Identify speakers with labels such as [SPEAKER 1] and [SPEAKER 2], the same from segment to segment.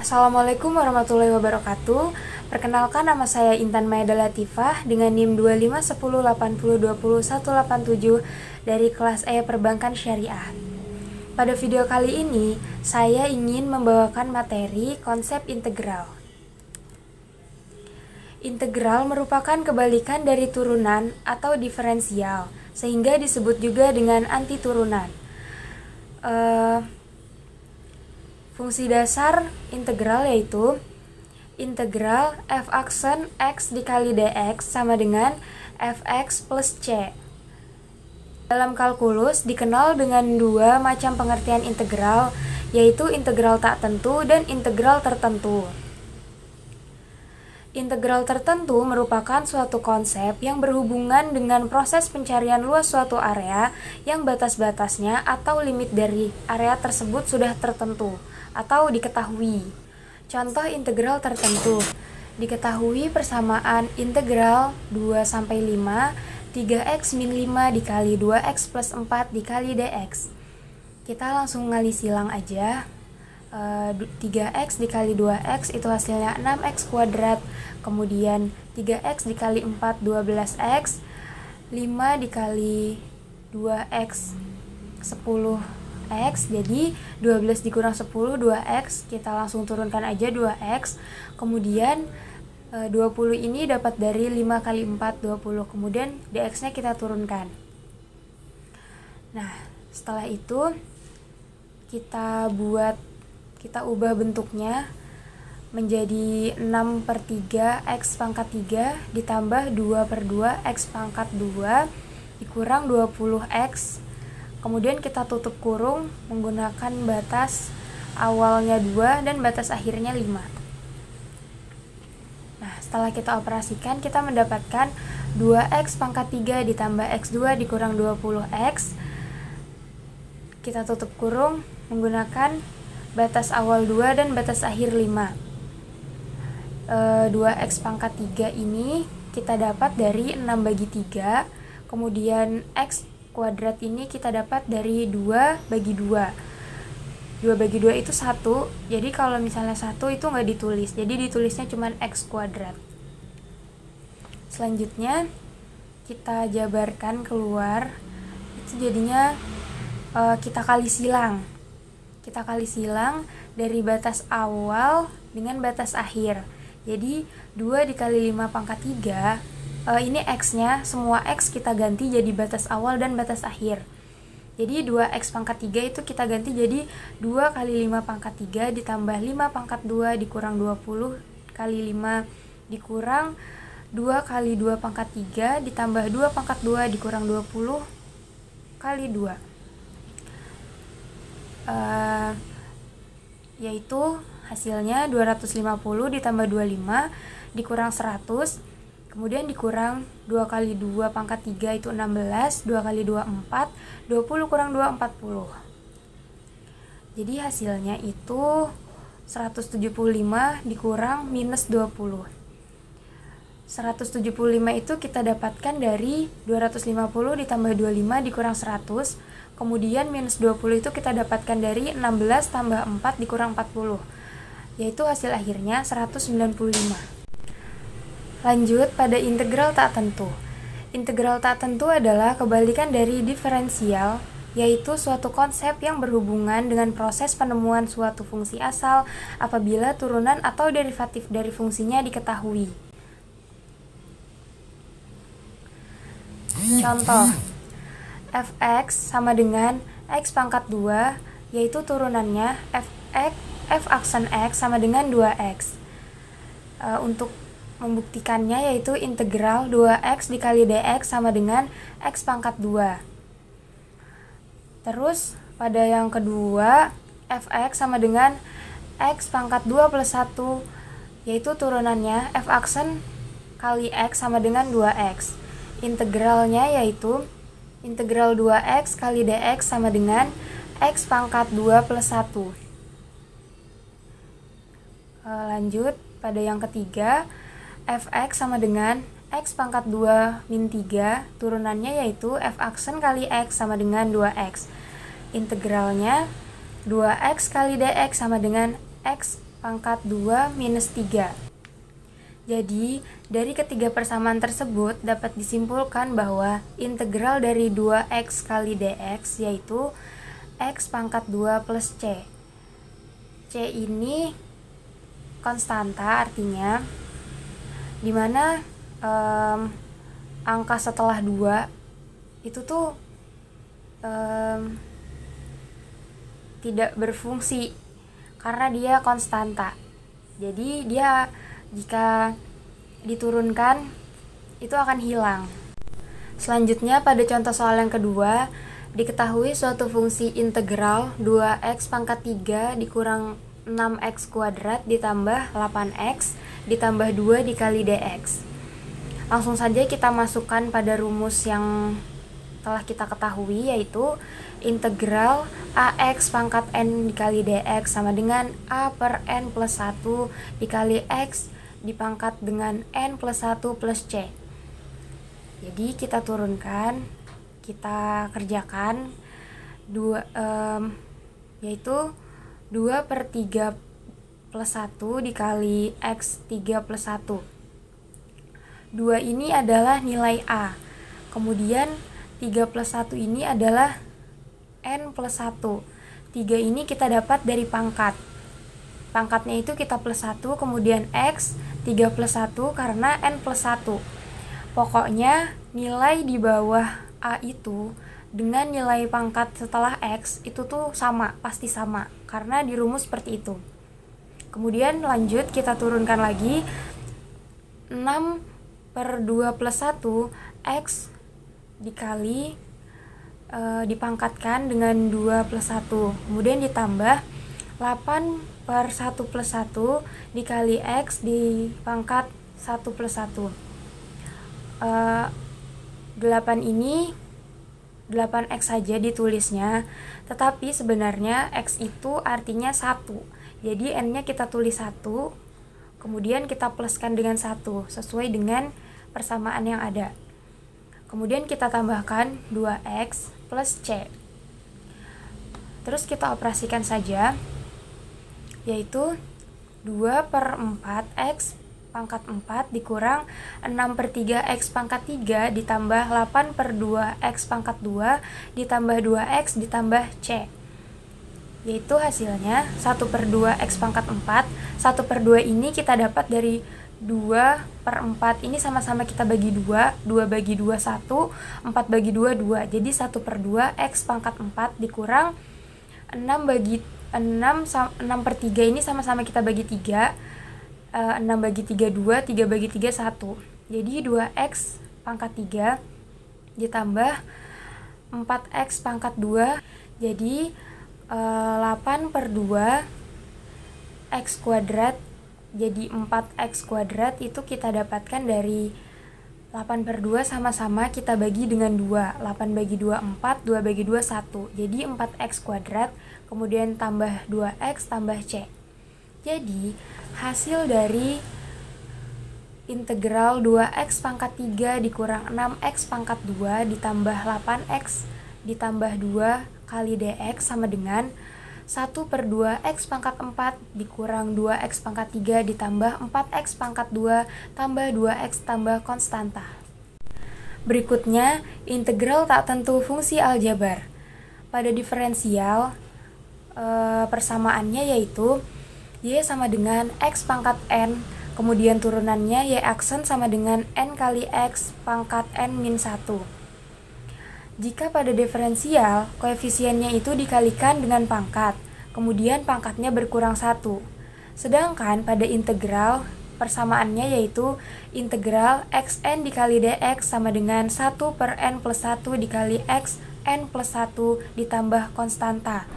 [SPEAKER 1] Assalamualaikum warahmatullahi wabarakatuh. Perkenalkan, nama saya Intan Maeda Latifah dengan NIM 251080201877 dari kelas E Perbankan Syariah. Pada video kali ini, saya ingin membawakan materi konsep integral. Integral merupakan kebalikan dari turunan atau diferensial, sehingga disebut juga dengan antiturunan. Fungsi dasar integral yaitu integral f aksen x dikali dx sama dengan fx plus c. Dalam kalkulus dikenal dengan dua macam pengertian integral, yaitu integral tak tentu dan integral tertentu. Integral tertentu merupakan suatu konsep yang berhubungan dengan proses pencarian luas suatu area yang batas-batasnya atau limit dari area tersebut sudah tertentu atau diketahui. Contoh integral tertentu diketahui persamaan integral 2-5 3x min 5 dikali 2x plus 4 dikali dx. Kita langsung ngali silang aja. 3x dikali 2x itu hasilnya 6x kuadrat, kemudian 3x dikali 4 12x, 5 dikali 2x 10x, jadi 12 dikurang 10 2x, kita langsung turunkan aja 2x, kemudian 20 ini dapat dari 5 kali 4 20, kemudian dx nya kita turunkan. Nah, setelah itu kita ubah bentuknya menjadi 6/3 x pangkat 3 ditambah 2/2 x pangkat 2 dikurang 20x. Kemudian kita tutup kurung menggunakan batas awalnya 2 dan batas akhirnya 5. Nah, setelah kita operasikan, kita mendapatkan 2x pangkat 3 ditambah x2 dikurang 20x. Kita tutup kurung menggunakan batas awal 2 dan batas akhir 5. 2x pangkat 3 ini kita dapat dari 6/3, kemudian x kuadrat ini kita dapat dari 2/2. 2/2 itu 1, jadi kalau misalnya 1 itu nggak ditulis, jadi ditulisnya cuma x kuadrat. Selanjutnya kita jabarkan keluar, itu jadinya kita kali silang. Kita kali silang dari batas awal dengan batas akhir. Jadi 2 dikali 5 pangkat 3, ini x-nya, semua x kita ganti jadi batas awal dan batas akhir. Jadi 2x pangkat 3 itu kita ganti jadi 2 kali 5 pangkat 3 ditambah 5 pangkat 2 dikurang 20 kali 5 dikurang 2 kali 2 pangkat 3 ditambah 2 pangkat 2 dikurang 20 kali 2. Yaitu hasilnya 250 ditambah 25 dikurang 100, kemudian dikurang 2 kali 2 pangkat 3 itu 16, 2 kali 2 4, 20 kurang 2 40. Jadi hasilnya itu 175 dikurang minus 20. 175 itu kita dapatkan dari 250 ditambah 25 dikurang 100, kemudian minus 20 itu kita dapatkan dari 16 tambah 4 dikurang 40, yaitu hasil akhirnya 195. Lanjut pada integral tak tentu. Integral tak tentu adalah kebalikan dari diferensial, yaitu suatu konsep yang berhubungan dengan proses penemuan suatu fungsi asal apabila turunan atau derivatif dari fungsinya diketahui. Contoh, fx sama dengan x pangkat 2, yaitu turunannya f aksen x sama dengan 2x. Untuk membuktikannya yaitu integral 2x dikali dx sama dengan x pangkat 2. Terus pada yang kedua, fx sama dengan x pangkat 2 plus 1, yaitu turunannya f aksen kali x sama dengan 2x. Integralnya yaitu integral 2x kali dx sama dengan x pangkat 2 plus 1. Lanjut pada yang ketiga, fx sama dengan x pangkat 2 min 3, turunannya yaitu f aksen kali x sama dengan 2x. Integralnya 2x kali dx sama dengan x pangkat 2 minus 3. Jadi, dari ketiga persamaan tersebut dapat disimpulkan bahwa integral dari 2x kali dx yaitu x pangkat 2 plus c. C ini konstanta, artinya dimana angka setelah 2 itu tuh tidak berfungsi karena dia konstanta. Jadi dia jika diturunkan itu akan hilang. Selanjutnya pada contoh soal yang kedua, diketahui suatu fungsi integral 2x pangkat 3 dikurang 6x kuadrat ditambah 8x ditambah 2 dikali dx. Langsung saja kita masukkan pada rumus yang telah kita ketahui, yaitu integral ax pangkat n dikali dx sama dengan a per n plus 1 dikali x dipangkat dengan n plus 1 plus c. Jadi kita turunkan, kita kerjakan yaitu 2 per 3 plus 1 dikali x 3 plus 1. 2 ini adalah nilai a, kemudian 3 plus 1 ini adalah n plus 1. 3 ini kita dapat dari pangkat. Pangkatnya itu kita plus 1, kemudian x 3 plus 1 karena n plus 1. Pokoknya nilai di bawah a itu dengan nilai pangkat setelah x itu tuh sama, pasti sama, karena di rumus seperti itu. Kemudian lanjut kita turunkan lagi 6 per 2 plus 1 x dikali dipangkatkan dengan 2 plus 1, kemudian ditambah 8 per 1 plus 1 dikali x dipangkat 1 plus 1. 8 ini 8x saja ditulisnya, tetapi sebenarnya x itu artinya 1. Jadi n-nya kita tulis 1, kemudian kita pluskan dengan 1 sesuai dengan persamaan yang ada. Kemudian kita tambahkan 2x plus c. Terus kita operasikan saja, yaitu 2 per 4x pangkat 4 dikurang 6 per 3x pangkat 3 ditambah 8 per 2x pangkat 2 ditambah 2x ditambah c. Yaitu hasilnya 1 per 2x pangkat 4. 1 per 2 ini kita dapat dari 2 per 4 ini sama-sama kita bagi 2, 2 bagi 2 1, 4 bagi 2 2. Jadi 1 per 2 x pangkat 4 dikurang 6 per 3 ini sama-sama kita bagi 3, 6 bagi 3 2, 3 bagi 3 1. Jadi 2x pangkat 3 ditambah 4x pangkat 2, jadi 8 per 2 x kuadrat, jadi 4x kuadrat itu kita dapatkan dari 8 per 2 sama-sama kita bagi dengan 2. 8 bagi 2 4, 2 bagi 2 1. Jadi 4x kuadrat, kemudian tambah 2x tambah c. Jadi hasil dari integral 2x pangkat 3 dikurang 6x pangkat 2 ditambah 8x ditambah 2 kali dx sama dengan 1 per 2x pangkat 4 dikurang 2x pangkat 3 ditambah 4x pangkat 2 tambah 2x tambah konstanta. Berikutnya, integral tak tentu fungsi aljabar. Pada diferensial, persamaannya yaitu y sama dengan x pangkat n, kemudian turunannya y aksen sama dengan n kali x pangkat n min 1. Jika pada diferensial, koefisiennya itu dikalikan dengan pangkat, kemudian pangkatnya berkurang 1. Sedangkan pada integral, persamaannya yaitu integral xn dikali dx sama dengan 1 per n plus 1 dikali x n plus 1 ditambah konstanta.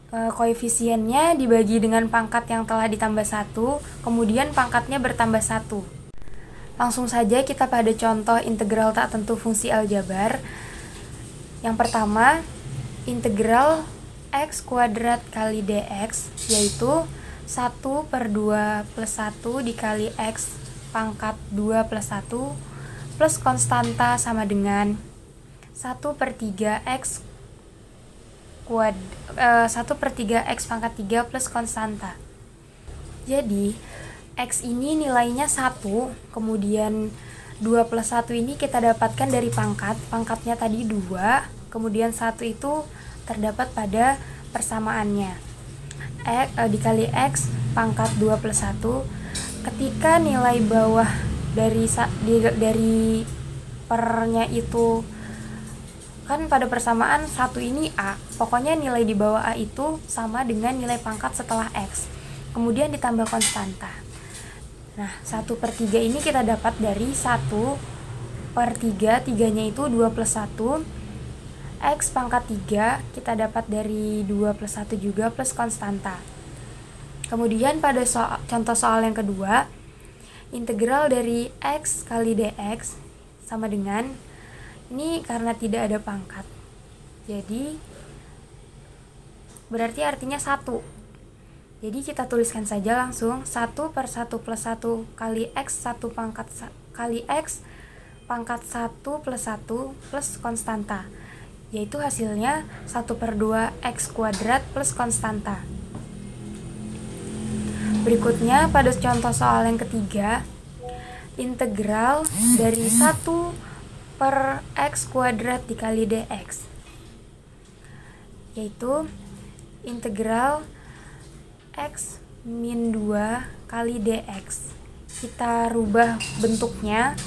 [SPEAKER 1] Koefisiennya dibagi dengan pangkat yang telah ditambah 1, kemudian pangkatnya bertambah 1. Langsung saja kita pada contoh integral tak tentu fungsi aljabar. Yang pertama, integral x kuadrat kali dx, yaitu 1 per 2 plus 1 dikali x pangkat 2 plus 1 plus konstanta sama dengan 1 per 3 x 1 per 3 x pangkat 3 plus konstanta. Jadi X ini nilainya 1, kemudian 2 plus 1 ini kita dapatkan dari pangkatnya tadi 2, kemudian 1 itu terdapat pada persamaannya. Dikali X pangkat 2 plus 1, ketika nilai bawah dari pernya itu kan pada persamaan 1 ini A, pokoknya nilai di bawah A itu sama dengan nilai pangkat setelah X, kemudian ditambah konstanta. Nah, 1/3 ini kita dapat dari 1/3, 3-nya itu 2 plus 1, X pangkat 3 kita dapat dari 2 plus 1 juga plus konstanta. Kemudian pada contoh soal yang kedua, integral dari X kali dx sama dengan, ini karena tidak ada pangkat, jadi berarti artinya 1. Jadi kita tuliskan saja langsung 1/1 plus 1 kali X 1 pangkat kali X pangkat 1 plus 1 plus konstanta, yaitu hasilnya 1/2 X kuadrat plus konstanta. Berikutnya pada contoh soal yang ketiga, integral dari 1/x kuadrat dikali dx, yaitu integral x min 2 kali dx. Kita rubah bentuknya,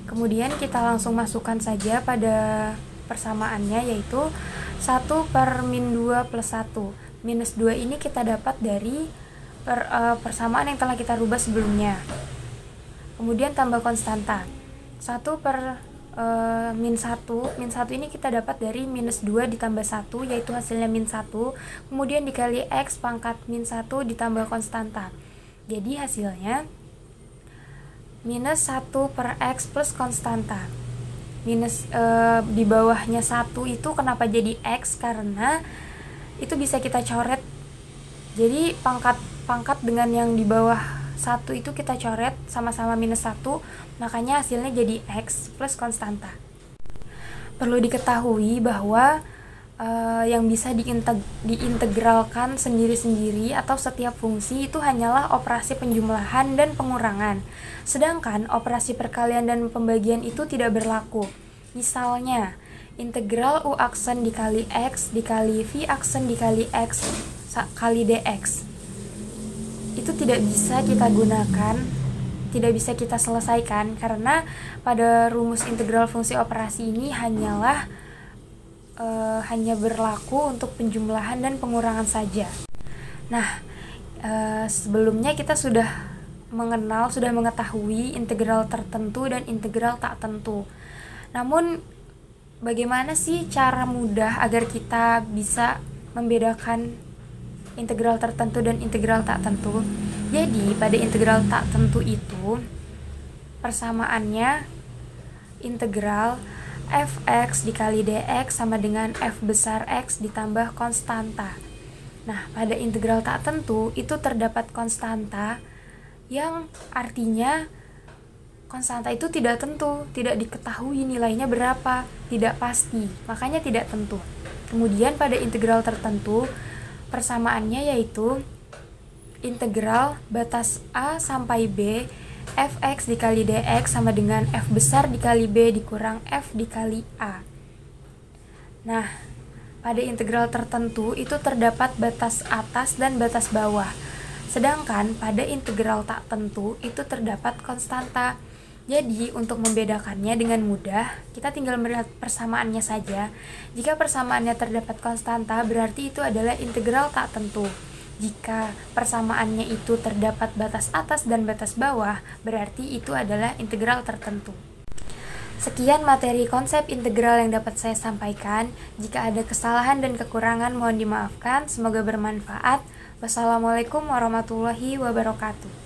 [SPEAKER 1] kemudian kita langsung masukkan saja pada persamaannya, yaitu 1/-2 plus 1. Minus 2 ini kita dapat dari persamaan yang telah kita rubah sebelumnya. Kemudian tambah konstanta. 1/-1, min 1 ini kita dapat dari minus 2 ditambah 1, yaitu hasilnya min 1, kemudian dikali X pangkat min 1 ditambah konstanta. Jadi hasilnya minus 1/X plus konstanta. Minus di bawahnya 1 itu kenapa jadi X? Karena itu bisa kita coret. Jadi pangkat dengan yang di bawah 1 itu kita coret sama-sama minus 1, makanya hasilnya jadi X plus konstanta. Perlu diketahui bahwa yang bisa diintegralkan sendiri-sendiri atau setiap fungsi itu hanyalah operasi penjumlahan dan pengurangan, sedangkan operasi perkalian dan pembagian itu tidak berlaku. Misalnya, integral U aksen dikali X dikali V aksen dikali X kali dx itu tidak bisa kita gunakan, tidak bisa kita selesaikan, karena pada rumus integral fungsi operasi ini hanya berlaku untuk penjumlahan dan pengurangan saja. Nah, sebelumnya kita sudah mengetahui integral tertentu dan integral tak tentu. Namun, bagaimana sih cara mudah agar kita bisa membedakan integral tertentu dan integral tak tentu? Jadi, pada integral tak tentu itu persamaannya integral fx dikali dx sama dengan f besar X ditambah konstanta. Nah, pada integral tak tentu itu terdapat konstanta yang artinya konstanta itu tidak tentu, tidak diketahui nilainya berapa, tidak pasti, makanya tidak tentu. Kemudian pada integral tertentu persamaannya yaitu integral batas A sampai B fx dikali dx sama dengan f besar dikali B dikurang f dikali A. Nah, pada integral tertentu itu terdapat batas atas dan batas bawah, sedangkan pada integral tak tentu itu terdapat konstanta. Jadi, untuk membedakannya dengan mudah, kita tinggal melihat persamaannya saja. Jika persamaannya terdapat konstanta, berarti itu adalah integral tak tentu. Jika persamaannya itu terdapat batas atas dan batas bawah, berarti itu adalah integral tertentu. Sekian materi konsep integral yang dapat saya sampaikan. Jika ada kesalahan dan kekurangan, mohon dimaafkan. Semoga bermanfaat. Wassalamualaikum warahmatullahi wabarakatuh.